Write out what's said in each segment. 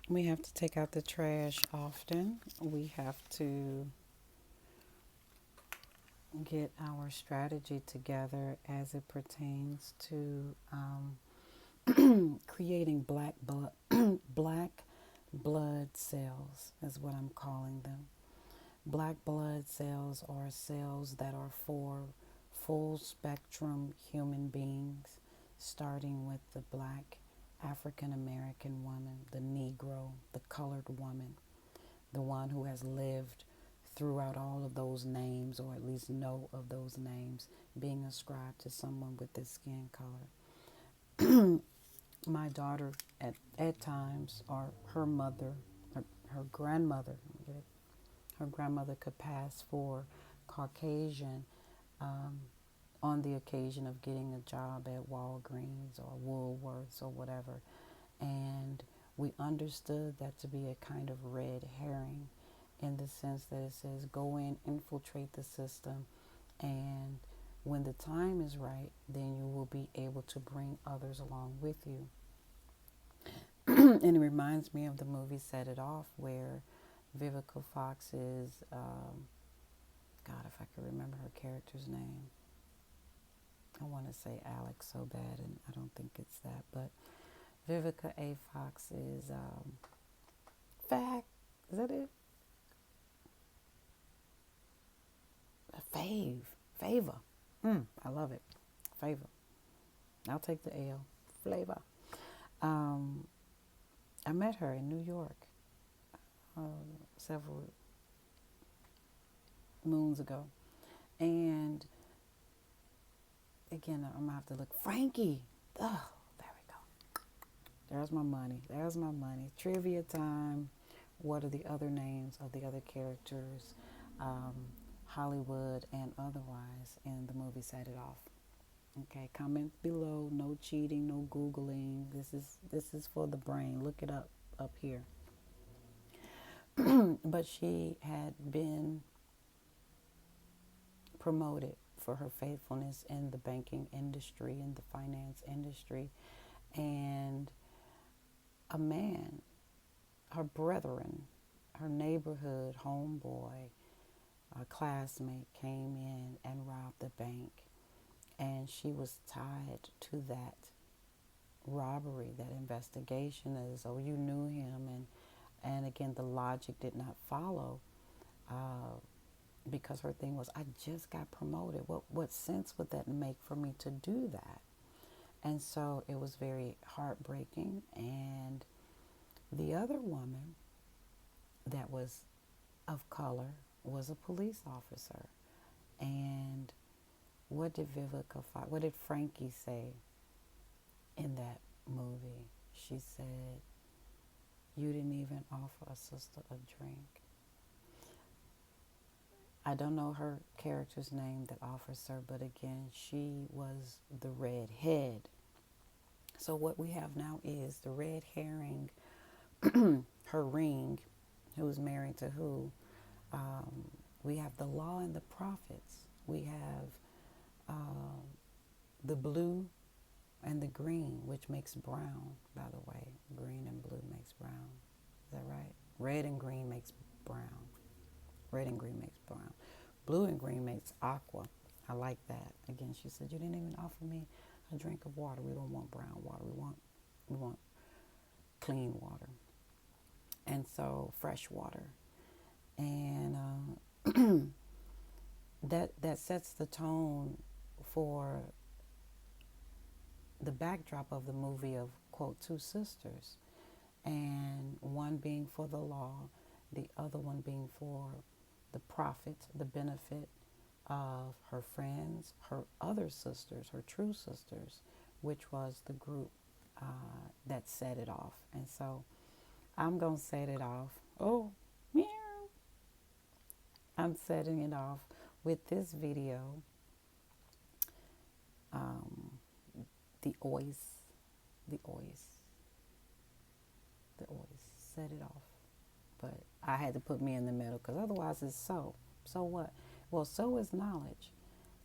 We have to take out the trash often. We have to get our strategy together as it pertains to creating black blood cells is what I'm calling them. Black blood cells are cells that are for full spectrum human beings, starting with the black African American woman, the Negro, the colored woman, the one who has lived throughout all of those names, or at least know of those names being ascribed to someone with this skin color. My daughter, at times, or her mother, her grandmother, her grandmother could pass for Caucasian um, on the occasion of getting a job at Walgreens or Woolworths or whatever. And we understood that to be a kind of red herring in the sense that it says go in, infiltrate the system, and when the time is right, then you will be able to bring others along with you. And it reminds me of the movie Set It Off, where Vivica Fox is, God, if I could remember her character's name. I want to say Alex so bad, and I don't think it's that. But Vivica A. Fox is Fact. Is that it? Favor. I love it. Favor. I'll take the L. Flavor. Um, I met her in New York uh, several moons ago, and again, I'm gonna have to look. Frankie. Oh, there we go. There's my money. There's my money. Trivia time. What are the other names of the other characters, um, Hollywood and otherwise, in the movie Set It Off? Okay, comment below. No cheating, no googling. This is for the brain. Look it up here. But she had been promoted for her faithfulness in the banking industry, in the finance industry, and a man, her brethren, her neighborhood homeboy, a classmate, came in and robbed the bank, and she was tied to that robbery, that investigation, as though you knew him, and again the logic did not follow, uh, because her thing was, I just got promoted. What sense would that make for me to do that? And so it was very heartbreaking. And the other woman that was of color was a police officer. And what did Frankie say in that movie? She said, you didn't even offer a sister a drink. I don't know her character's name that offers her, but again, she was the red head. So what we have now is the red herring, her ring, who's married to who. Um, we have the law and the prophets. We have um, the blue and the green, which makes brown, by the way. Green and blue makes brown. Is that right? Red and green makes brown. Red and green makes brown. Blue and green makes aqua. I like that. Again, she said, you didn't even offer me a drink of water. We don't want brown water. We want clean water. And so fresh water. And that sets the tone for the backdrop of the movie of, quote, two sisters. And one being for the law, the other one being for the profit, the benefit of her friends, her other sisters, her true sisters, which was the group that set it off. And so I'm going to set it off. Oh, meow. I'm setting it off with this video, um, the ois, the ois, the ois, set it off. But I had to put me in the middle because otherwise it's so. So what? Well, so is knowledge.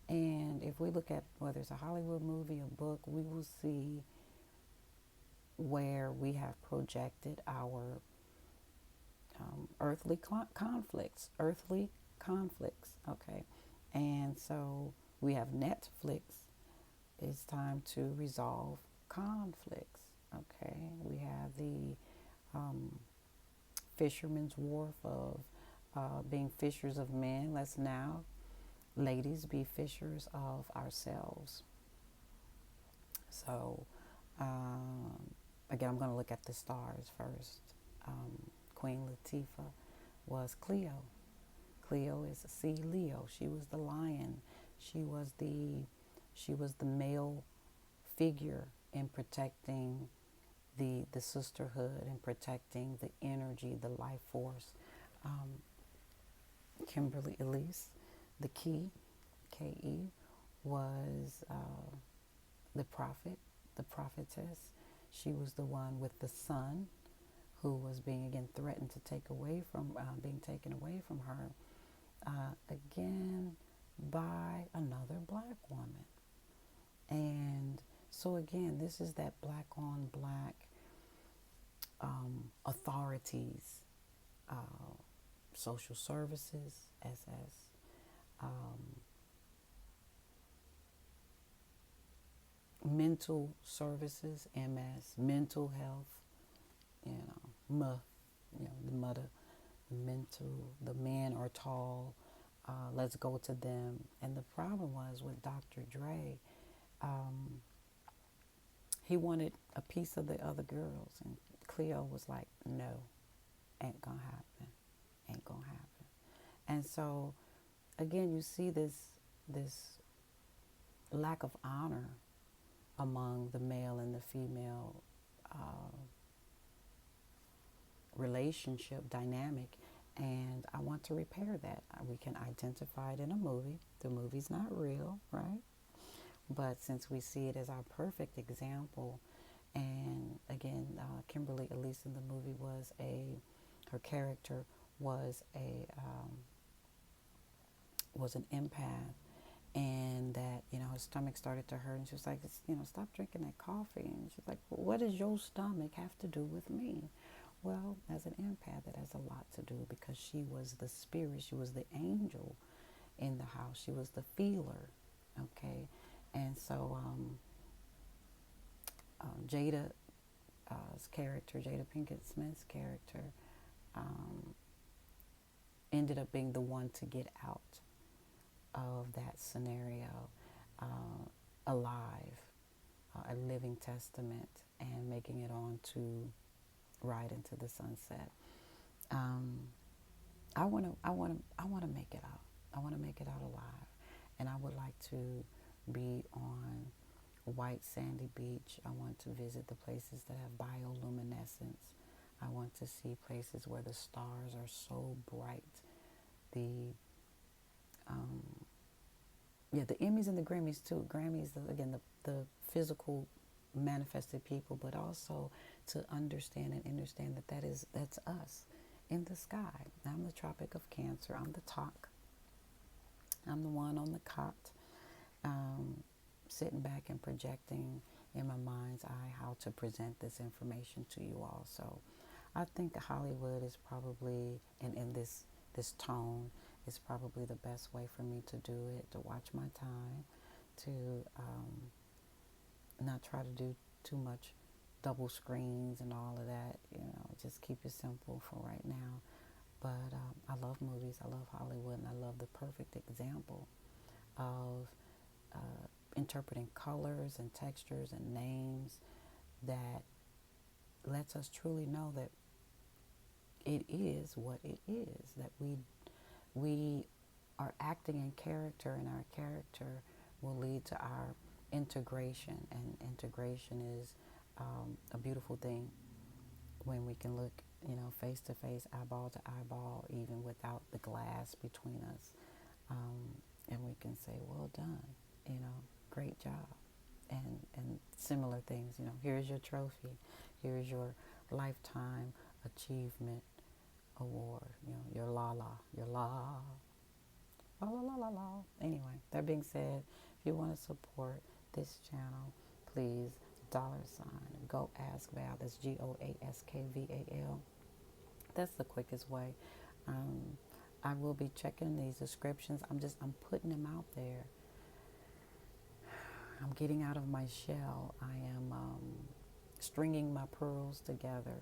And if we look at whether it's a Hollywood movie or book, we will see where we have projected our earthly conflicts, okay? And so we have Netflix. It's time to resolve conflicts, okay? We have the um, fisherman's wharf of being fishers of men. Let's now, ladies, be fishers of ourselves. So, again, I'm going to look at the stars first. Queen Latifah was Cleo. Cleo is C Leo. She was the lion. She was the she was the male figure in protecting the sisterhood and protecting the energy, the life force. Um, Kimberly Elise, the key, Ke, was the prophet, the prophetess. She was the one with the sun who was being again threatened to take away from being taken away from her again by another black woman. And so again, this is that black on black authorities, uh, social services, SS, um, mental services, MS, mental health, you know, the mother, the mental, the men are tall. Let's go to them. And the problem was with Dr. Dre, um, he wanted a piece of the other girls, and Cleo was like, "No, ain't gonna happen, ain't gonna happen." And so, again, you see this lack of honor among the male and the female uh, relationship dynamic, and I want to repair that. We can identify it in a movie. The movie's not real, right? But since we see it as our perfect example, and again, Kimberly Elise in the movie her character was an empath, and that her stomach started to hurt, and she was like, stop drinking that coffee, and she's like, well, what does your stomach have to do with me? Well, as an empath, it has a lot to do, because she was the spirit, she was the angel in the house, she was the feeler, okay? And so Jada's character, Jada Pinkett Smith's character, um, ended up being the one to get out of that scenario alive, a living testament, and making it on to Ride into the Sunset. I want to make it out. I want to make it out alive, and I would like to be on a white sandy beach. I want to visit the places that have bioluminescence. I want to see places where the stars are so bright. The the Emmys and the Grammys too. Grammys, again, the physical manifested people, but also to understand that's us in the sky. I'm the Tropic of Cancer. I'm the talk. I'm the one on the cot, sitting back and projecting in my mind's eye how to present this information to you all. So I think Hollywood is probably, in this tone, is probably the best way for me to do it, to watch my time, to not try to do too much double screens and all of that. Just keep it simple for right now. But I love movies, I love Hollywood, and I love the perfect example of interpreting colors and textures and names that lets us truly know that it is what it is, that we are acting in character, and our character will lead to our integration, and integration is a beautiful thing when we can look, face to face, eyeball to eyeball, even without the glass between us, and we can say, well done, great job, and similar things. Here's your trophy, here's your lifetime achievement award, your your la. Anyway, that being said, if you want to support this channel, please Goaskval. That's Goaskval. That's the quickest way. Um, I will be checking these descriptions. I'm putting them out there. I'm getting out of my shell. I am stringing my pearls together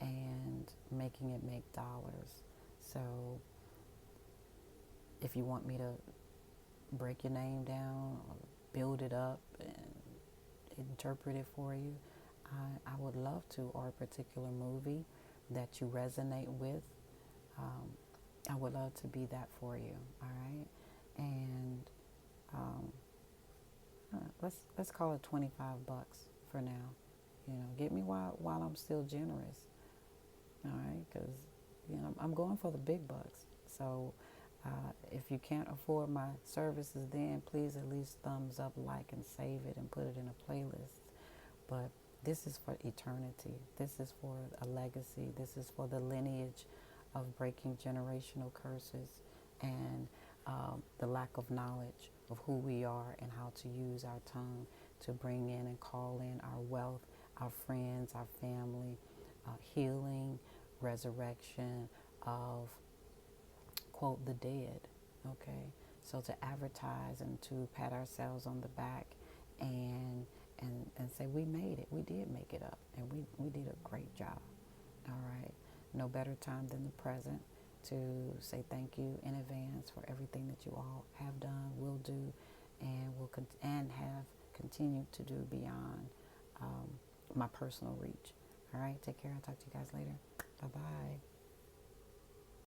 and making it make dollars. So if you want me to break your name down or build it up and interpret it for you, I would love to. Or a particular movie that you resonate with, um, I would love to be that for you. All right, and um, let's call it $25 for now. Get me while I'm still generous. All right, because I'm going for the big bucks. So if you can't afford my services, then please at least thumbs up, like, and save it and put it in a playlist. But this is for eternity. This is for a legacy. This is for the lineage of breaking generational curses and the lack of knowledge of who we are and how to use our tongue to bring in and call in our wealth, our friends, our family, healing, resurrection of, quote, the dead. Okay, so to advertise and to pat ourselves on the back and say we made it, we did make it up, and we did a great job. All right, no better time than the present to say thank you in advance for everything that you all have done, will do, and and have continued to do beyond my personal reach. All right, take care. I'll talk to you guys later. Bye bye.